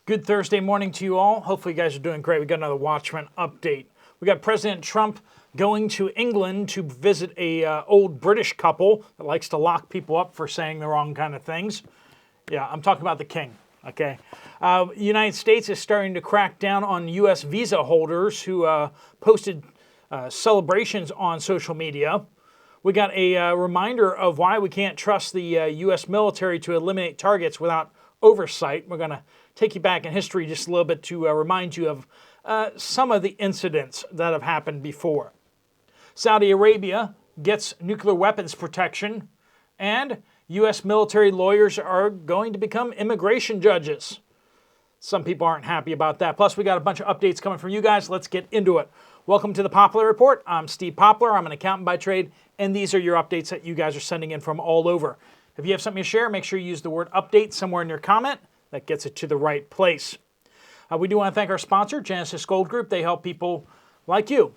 Good Thursday morning to you all. Hopefully you guys are doing great. We got another Watchmen update. We got President Trump going to England to visit a old British couple that likes to lock people up for saying the wrong kind of things. Yeah, I'm talking about the king, okay? The United States is starting to crack down on U.S. visa holders who posted celebrations on social media. We got a reminder of why we can't trust the U.S. military to eliminate targets without oversight. We're going to take you back in history just a little bit to remind you of some of the incidents that have happened before. Saudi Arabia gets nuclear weapons protection, and U.S. military lawyers are going to become immigration judges. Some people aren't happy about that. Plus, we got a bunch of updates coming from you guys. Let's get into it. Welcome to the Poplar Report. I'm Steve Poplar. I'm an accountant by trade, and these are your updates that you guys are sending in from all over. If you have something to share, make sure you use the word update somewhere in your comment. That gets it to the right place. We do want to thank our sponsor, Genesis Gold Group. They help people like you,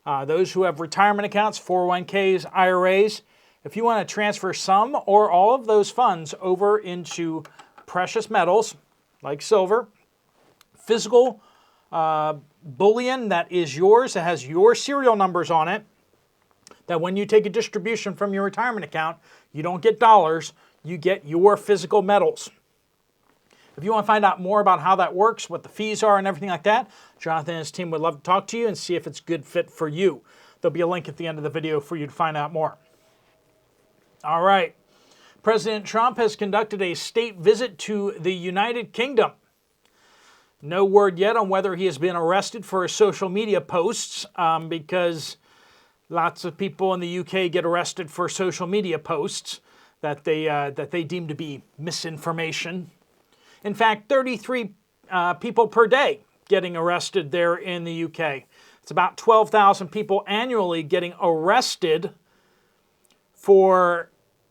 those who have retirement accounts, 401ks, IRAs. If you want to transfer some or all of those funds over into precious metals like silver, physical bullion that is yours, that has your serial numbers on it, that when you take a distribution from your retirement account, you don't get dollars, you get your physical metals. If you want to find out more about how that works, what the fees are and everything like that, Jonathan and his team would love to talk to you and see if it's a good fit for you. There'll be a link at the end of the video for you to find out more. All right. President Trump has conducted a state visit to the United Kingdom. No word yet on whether he has been arrested for his social media posts because lots of people in the UK get arrested for social media posts that they deem to be misinformation. In fact, 33 people per day getting arrested there in the UK. It's about 12,000 people annually getting arrested for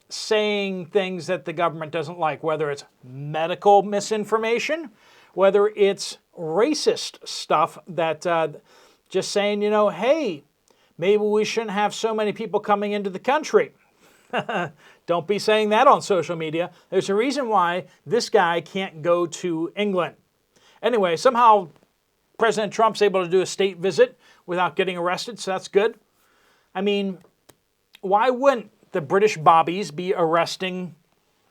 saying things that the government doesn't like, whether it's medical misinformation, whether it's racist stuff that just saying, hey, maybe we shouldn't have so many people coming into the country. Don't be saying that on social media. There's a reason why this guy can't go to England. Anyway, somehow President Trump's able to do a state visit without getting arrested, so that's good. I mean, why wouldn't the British bobbies be arresting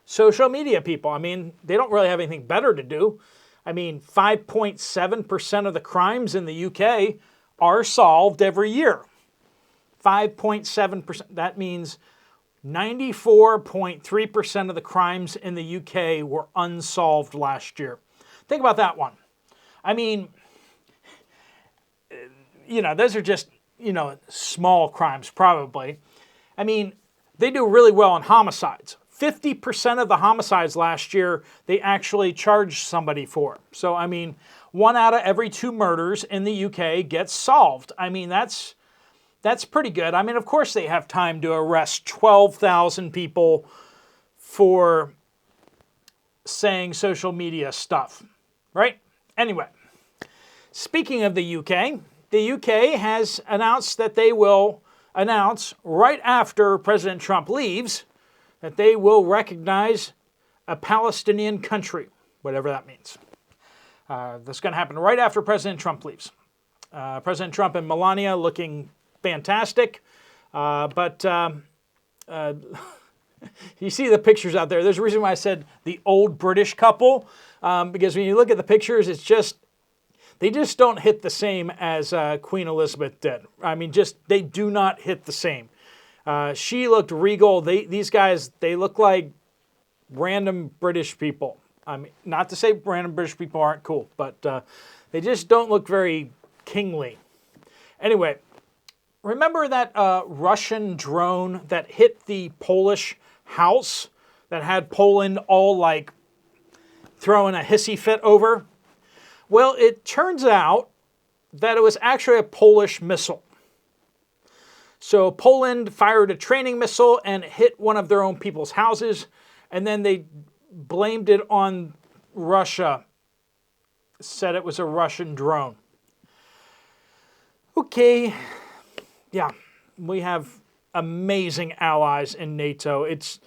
social media people? I mean, they don't really have anything better to do. I mean, 5.7% of the crimes in the UK are solved every year. 5.7%. That means 94.3% of the crimes in the UK were unsolved last year. Think about that one. I mean, those are just, small crimes probably. I mean, they do really well on homicides. 50% of the homicides last year, they actually charged somebody for. So, I mean, 1 out of every 2 murders in the UK gets solved. I mean, that's pretty good. I mean, of course they have time to arrest 12,000 people for saying social media stuff, right? Anyway, speaking of the UK has announced that they will announce right after President Trump leaves that they will recognize a Palestinian country, whatever that means. That's going to happen right after President Trump leaves. President Trump and Melania looking fantastic, but you see the pictures out there. There's a reason why I said the old British couple, because when you look at the pictures, they just don't hit the same as Queen Elizabeth did. I mean, they do not hit the same. She looked regal. These guys, they look like random British people. I mean, not to say random British people aren't cool, but they just don't look very kingly. Anyway, remember that Russian drone that hit the Polish house that had Poland all like throwing a hissy fit over? Well, it turns out that it was actually a Polish missile. So Poland fired a training missile and hit one of their own people's houses, and then they blamed it on Russia, said it was a Russian drone. Okay, yeah, we have amazing allies in NATO. It's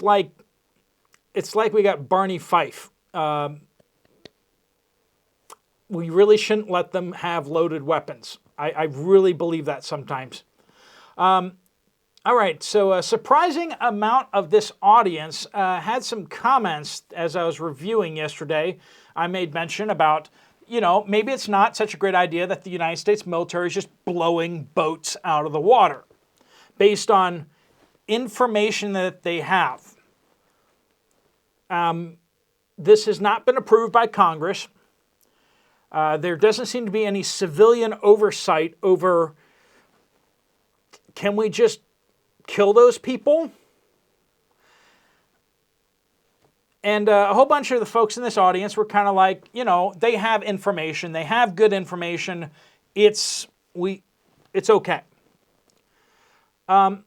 like we got Barney Fife. we really shouldn't let them have loaded weapons. I really believe that sometimes. All right, so a surprising amount of this audience had some comments as I was reviewing yesterday. I made mention about, maybe it's not such a great idea that the United States military is just blowing boats out of the water based on information that they have. This has not been approved by Congress. There doesn't seem to be any civilian oversight over, can we just kill those people? And a whole bunch of the folks in this audience were kind of like, they have information, they have good information, it's okay. I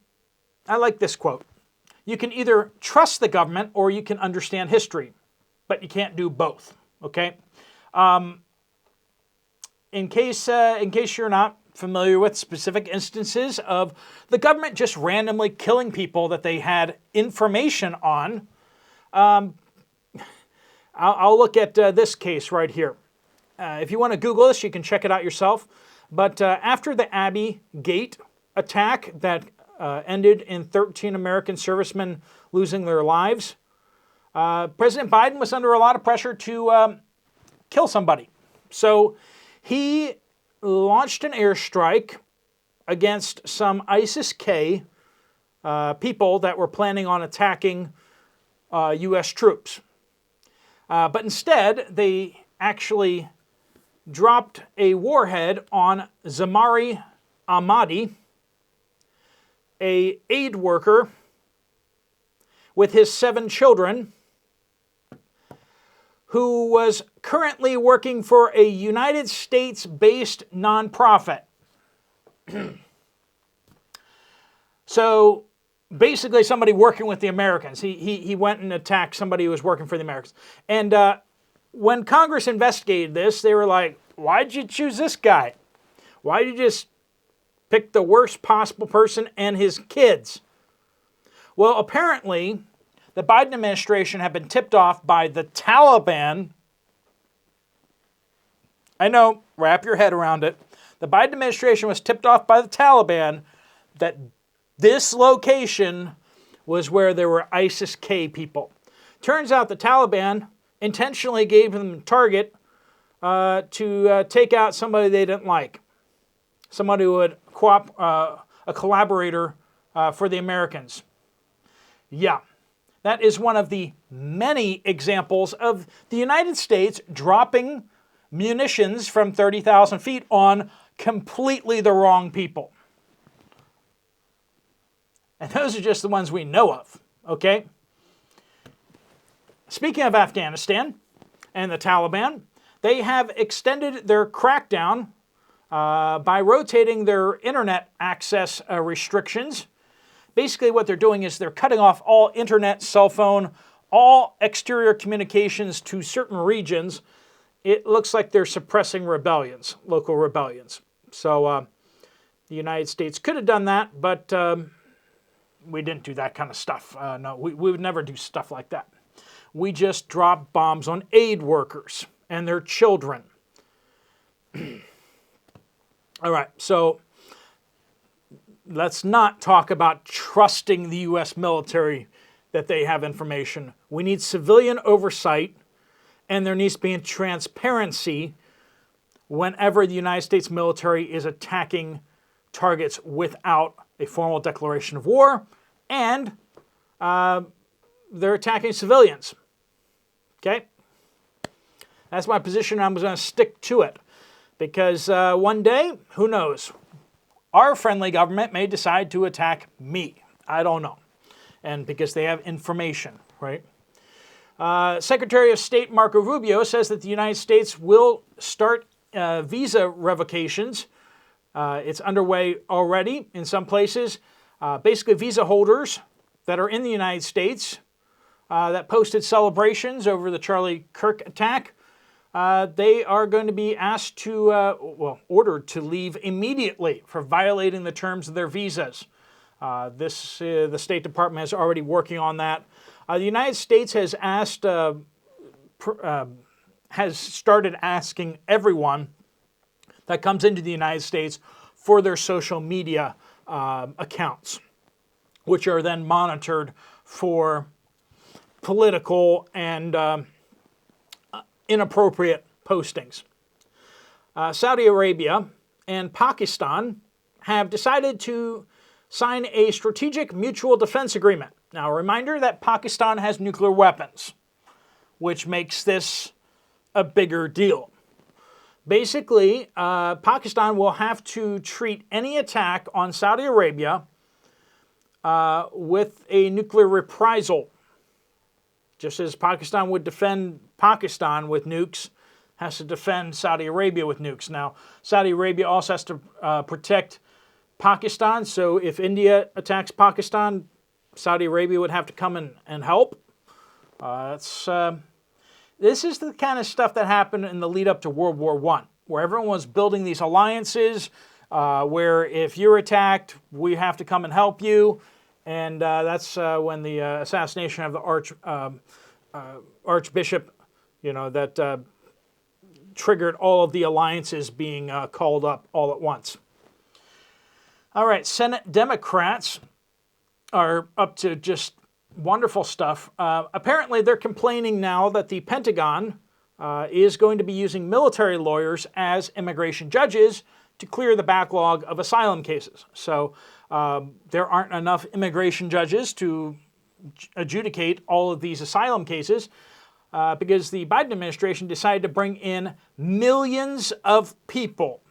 like this quote. You can either trust the government or you can understand history, but you can't do both, okay? In case you're not familiar with specific instances of the government just randomly killing people that they had information on, I'll look at this case right here. If you want to Google this, you can check it out yourself. But after the Abbey Gate attack that ended in 13 American servicemen losing their lives, President Biden was under a lot of pressure to kill somebody. So he launched an airstrike against some ISIS-K people that were planning on attacking U.S. troops. But instead, they actually dropped a warhead on Zamari Ahmadi, an aid worker with his 7 children, who was currently working for a United States-based nonprofit. So basically somebody working with the Americans. He went and attacked somebody who was working for the Americans. And when Congress investigated this, they were like, why'd you choose this guy? Why did you just pick the worst possible person and his kids? Well, apparently, the Biden administration had been tipped off by the Taliban. I know, wrap your head around it. The Biden administration was tipped off by the Taliban that this location was where there were ISIS-K people. Turns out the Taliban intentionally gave them a target to take out somebody they didn't like. Somebody who would a collaborator for the Americans. Yeah, that is one of the many examples of the United States dropping munitions from 30,000 feet on completely the wrong people. And those are just the ones we know of, okay? Speaking of Afghanistan and the Taliban, they have extended their crackdown by rotating their internet access restrictions. Basically what they're doing is they're cutting off all internet, cell phone, all exterior communications to certain regions. It looks like they're suppressing rebellions, local rebellions. So the United States could have done that, but we didn't do that kind of stuff. No, we would never do stuff like that. We just drop bombs on aid workers and their children. All right, so let's not talk about trusting the U.S. military that they have information. We need civilian oversight, and there needs to be transparency whenever the United States military is attacking targets without a formal declaration of war, and they're attacking civilians. Okay? That's my position. I'm going to stick to it. Because one day, who knows, our friendly government may decide to attack me. I don't know. And because they have information, right? Secretary of State Marco Rubio says that the United States will start visa revocations. It's underway already in some places. Basically, visa holders that are in the United States that posted celebrations over the Charlie Kirk attack, they are going to be asked to, ordered to leave immediately for violating the terms of their visas. The State Department is already working on that. The United States has asked has started asking everyone that comes into the United States for their social media accounts, which are then monitored for political and inappropriate postings. Saudi Arabia and Pakistan have decided to sign a strategic mutual defense agreement. Now, a reminder that Pakistan has nuclear weapons, which makes this a bigger deal. Basically, Pakistan will have to treat any attack on Saudi Arabia with a nuclear reprisal. Just as Pakistan would defend Pakistan with nukes, has to defend Saudi Arabia with nukes. Now, Saudi Arabia also has to protect Pakistan, so if India attacks Pakistan, Saudi Arabia would have to come and help. This is the kind of stuff that happened in the lead up to World War I, where everyone was building these alliances, where if you're attacked, we have to come and help you. And that's when the assassination of the Archbishop, that triggered all of the alliances being called up all at once. All right, Senate Democrats are up to just wonderful stuff. Apparently, they're complaining now that the Pentagon is going to be using military lawyers as immigration judges to clear the backlog of asylum cases. So there aren't enough immigration judges to adjudicate all of these asylum cases because the Biden administration decided to bring in millions of people.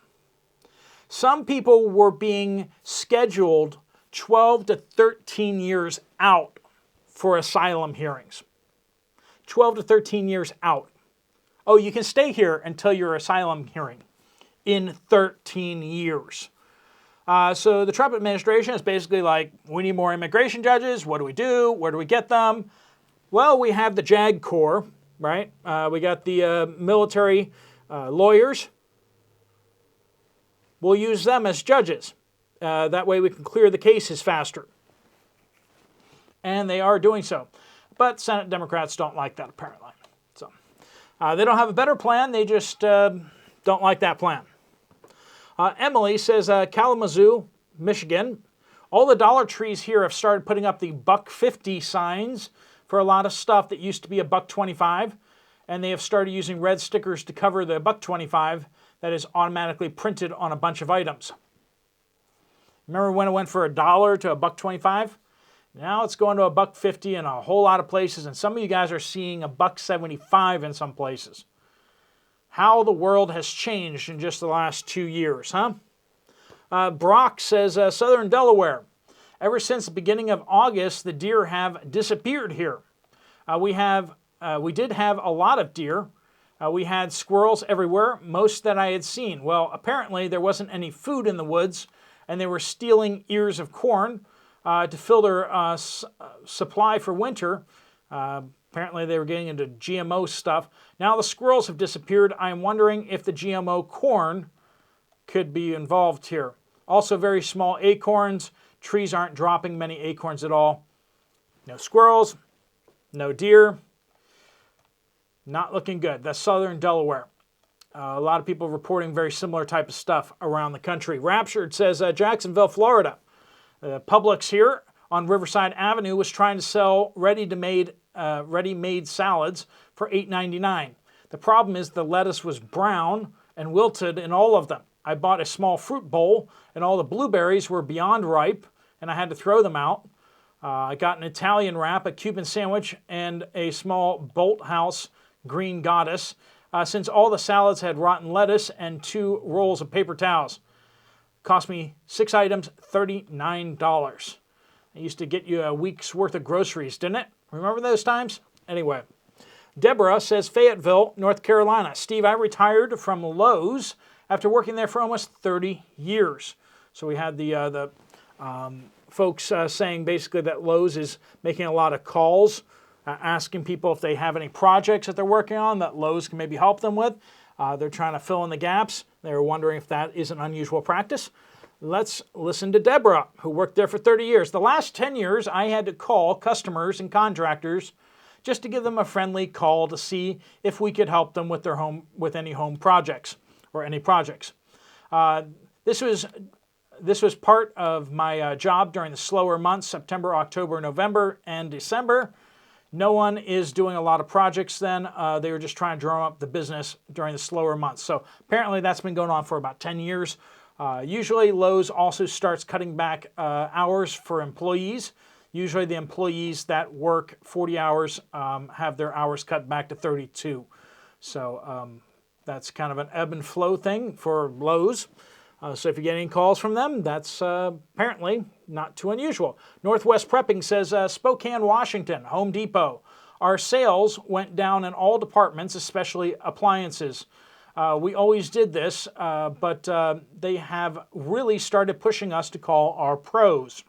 Some people were being scheduled 12 to 13 years out for asylum hearings. 12 to 13 years out. Oh, you can stay here until your asylum hearing in 13 years. So the Trump administration is basically like, we need more immigration judges. What do we do? Where do we get them? Well, we have the JAG Corps, right? We got the military lawyers. We'll use them as judges. That way we can clear the cases faster. And they are doing so. But Senate Democrats don't like that, apparently. So they don't have a better plan. They just don't like that plan. Emily says, Kalamazoo, Michigan, all the Dollar Trees here have started putting up the $1.50 signs for a lot of stuff that used to be $1.25. And they have started using red stickers to cover the $1.25 that is automatically printed on a bunch of items. Remember when it went for $1 to $1.25? Now it's going to $1.50 in a whole lot of places, and some of you guys are seeing $1.75 in some places. How the world has changed in just the last 2 years, huh? Brock says, Southern Delaware. Ever since the beginning of August, the deer have disappeared here. We did have a lot of deer. We had squirrels everywhere, most that I had seen. Well, apparently there wasn't any food in the woods, and they were stealing ears of corn to fill their supply for winter. Apparently they were getting into GMO stuff. Now the squirrels have disappeared. I am wondering if the GMO corn could be involved here. Also very small acorns. Trees aren't dropping many acorns at all. No squirrels, no deer. Not looking good. That's Southern Delaware. A lot of people reporting very similar type of stuff around the country. Raptured says Jacksonville, Florida. Publix here on Riverside Avenue was trying to sell ready-made salads for $8.99. The problem is the lettuce was brown and wilted in all of them. I bought a small fruit bowl, and all the blueberries were beyond ripe, and I had to throw them out. I got an Italian wrap, a Cuban sandwich, and a small Bolt House green goddess, since all the salads had rotten lettuce and 2 rolls of paper towels. Cost me 6 items, $39. It used to get you a week's worth of groceries, didn't it? Remember those times? Anyway, Deborah says, Fayetteville, North Carolina. Steve, I retired from Lowe's after working there for almost 30 years. So we had the folks saying basically that Lowe's is making a lot of calls, asking people if they have any projects that they're working on that Lowe's can maybe help them with. They're trying to fill in the gaps. They're wondering if that is an unusual practice. Let's listen to Deborah, who worked there for 30 years. The last 10 years, I had to call customers and contractors just to give them a friendly call to see if we could help them with their home, with any home projects or any projects. This was part of my job during the slower months, September, October, November, and December. No one is doing a lot of projects then. They were just trying to drum up the business during the slower months. So apparently that's been going on for about 10 years. Usually Lowe's also starts cutting back hours for employees. Usually the employees that work 40 hours have their hours cut back to 32. So that's kind of an ebb and flow thing for Lowe's. So if you get any calls from them, that's apparently not too unusual. Northwest Prepping says, Spokane, Washington, Home Depot. Our sales went down in all departments, especially appliances. We always did this, but they have really started pushing us to call our pros.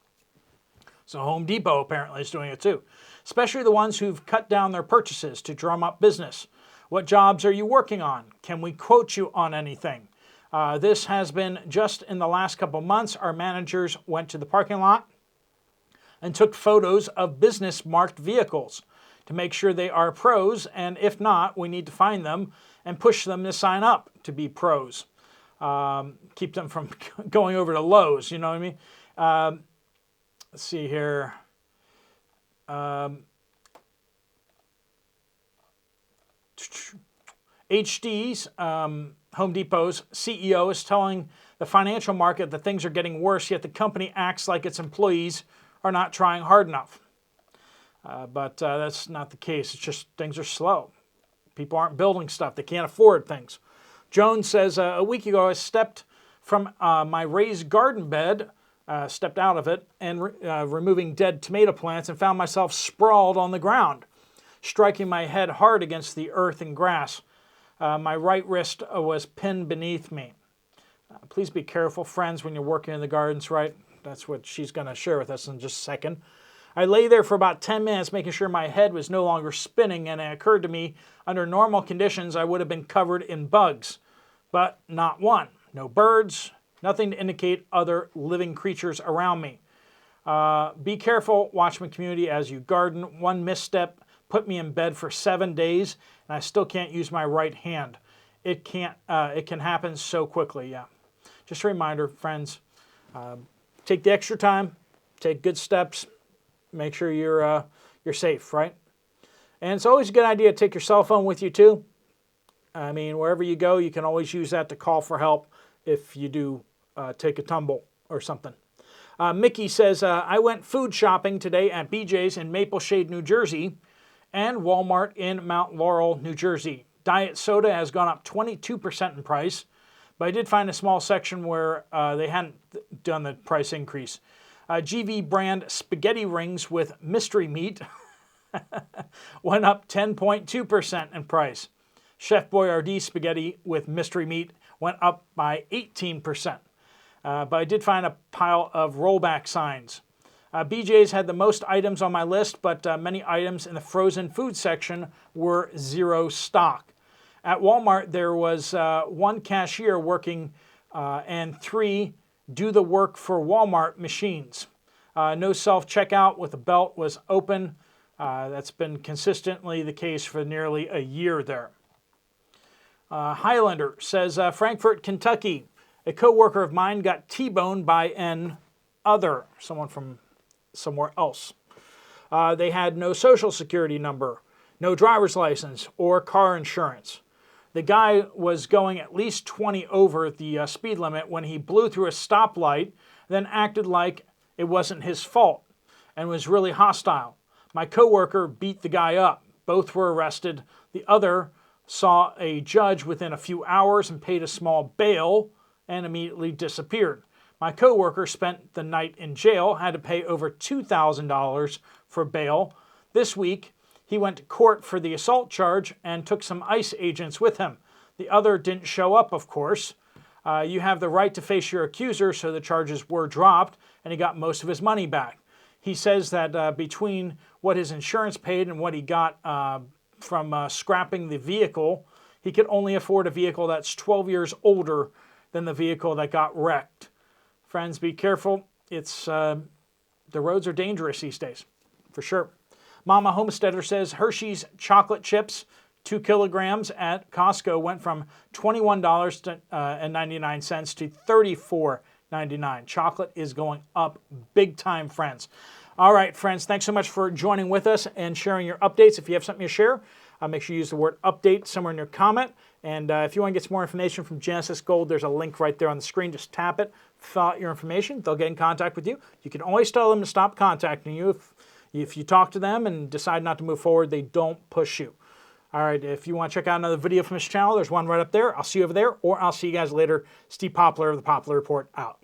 So Home Depot apparently is doing it too, especially the ones who've cut down their purchases to drum up business. What jobs are you working on? Can we quote you on anything? This has been just in the last couple months. Our managers went to the parking lot and took photos of business-marked vehicles to make sure they are pros, and if not, we need to find them and push them to sign up to be pros. Keep them from going over to Lowe's, you know what I mean? Let's see here. HD's, Home Depot's CEO is telling the financial market that things are getting worse, yet the company acts like its employees are not trying hard enough. But that's not the case. It's just things are slow. People aren't building stuff. They can't afford things. Jones says, a week ago I stepped from my raised garden bed, stepped out of it, and removing dead tomato plants and found myself sprawled on the ground, striking my head hard against the earth and grass. My right wrist was pinned beneath me. Please be careful, friends, when you're working in the gardens, right? That's what she's going to share with us in just a second. I lay there for about 10 minutes making sure my head was no longer spinning, and it occurred to me, under normal conditions, I would have been covered in bugs. But not one. No birds, nothing to indicate other living creatures around me. Be careful, Watchmen community, as you garden. One misstep put me in bed for 7 days, and I still can't use my right hand. It can happen so quickly, yeah. Just a reminder, friends, take the extra time, take good steps, make sure you're safe, right? And it's always a good idea to take your cell phone with you too. I mean, wherever you go, you can always use that to call for help if you do take a tumble or something. Mickey says, I went food shopping today at BJ's in Maple Shade, New Jersey, and Walmart in Mount Laurel, New Jersey. Diet soda has gone up 22% in price, but I did find a small section where they hadn't done the price increase. GV brand spaghetti rings with mystery meat went up 10.2% in price. Chef Boyardee spaghetti with mystery meat went up by 18%. But I did find a pile of rollback signs. BJ's had the most items on my list, but many items in the frozen food section were zero stock. At Walmart, there was one cashier working and 3 do the work for Walmart machines. No self-checkout with a belt was open. That's been consistently the case for nearly a year there. Highlander says, Frankfort, Kentucky. A co-worker of mine got T-boned by an other, someone from somewhere else. They had no social security number, no driver's license, or car insurance. The guy was going at least 20 over the speed limit when he blew through a stoplight, then acted like it wasn't his fault and was really hostile. My coworker beat the guy up. Both were arrested. The other saw a judge within a few hours and paid a small bail and immediately disappeared. My coworker spent the night in jail, had to pay over $2,000 for bail. This week, he went to court for the assault charge and took some ICE agents with him. The other didn't show up, of course. You have the right to face your accuser, so the charges were dropped, and he got most of his money back. He says that between what his insurance paid and what he got from scrapping the vehicle, he could only afford a vehicle that's 12 years older than the vehicle that got wrecked. Friends, be careful. The roads are dangerous these days, for sure. Mama Homesteader says Hershey's chocolate chips, 2 kilograms at Costco went from $21.99 to $34.99. Chocolate is going up big time, friends. All right, friends, thanks so much for joining with us and sharing your updates. If you have something to share, make sure you use the word update somewhere in your comment. And if you want to get some more information from Genesis Gold, there's a link right there on the screen. Just tap it, fill out your information. They'll get in contact with you. You can always tell them to stop contacting you. If you talk to them and decide not to move forward, they don't push you. All right, if you want to check out another video from this channel, there's one right up there. I'll see you over there, or I'll see you guys later. Steve Poplar of the Poplar Report out.